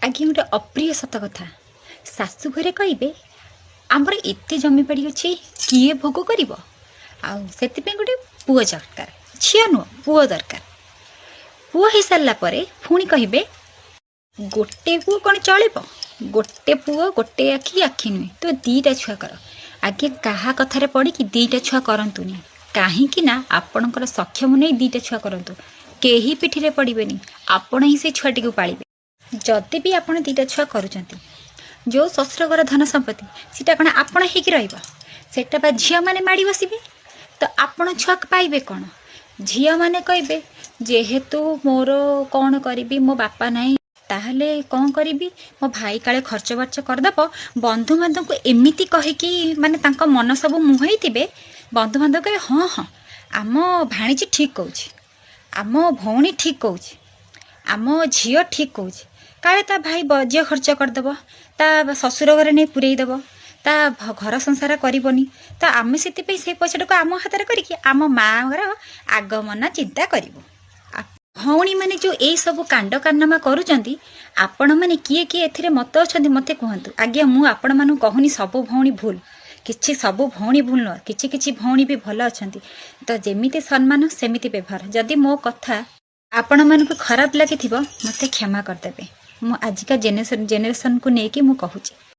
आज्ञा गोटे अप्रिय सत कथा शाशु घरे कहे आमर एत जमीबाड़ी अच्छे किए भोग कर गोटे पुओ दरकार झील नुह पुओ दरकार पुओ हो सारा पुणी कहे गोटे पुओ कौन चलो गोटे पुओ गोटे आखि आखि नुहे तो दीटा छुआ कर आज्ञा क्या कथार पड़ी कि दीटा छुआ करतुनि कहीं आपणकर सक्षम नहीं दीटा छुआ करूँ कहीं पिठी पड़े आपण ही से छुआटी को पालिबे जदि भी आपड़ दीटा छुआ करुँच जो शशुर धन संपत्ति सीटा कौन आपण होटा झील मैंने माड़ बसबे तो आपण छुआ पाइबे कौन झील मैंने कहे जेहेतु मोर कौन करी मो बापा नहीं ताहले कौन करी मो भाई काले खर्च बार्च करदेव बंधु बांधव को एमती कहीकि माने मन सब मुहई थे बंधु बांधव कहे हाँ हाँ आम भाणीजी ठीक कौच आम भौणी ठीक कौच आम झील ठीक कौच काले ता भाई झील खर्च करदेव ता शशुर घर नहीं पुरेदेव ता घर संसार करनी तो आम से पैसा को आम हाथ में आम माँ घर आगमना चिंता करूँ भौणी मैंने जो यही सब कांड कारनामा करुँच आपण मैंने किए किए ए मत अच्छा मत कहतु आज्ञा मुझे कहूनी सब भौणी भूल किसी सब भौणी भूल नुह कि भौणी भी भल अच्छा तो जमीती सम्मान सेमिति व्यवहार जदि मो कथा आपण मानक खराब लगी मत क्षमा करदेवे मु आजिका जेनेरेशन को लेकिन कहूँ।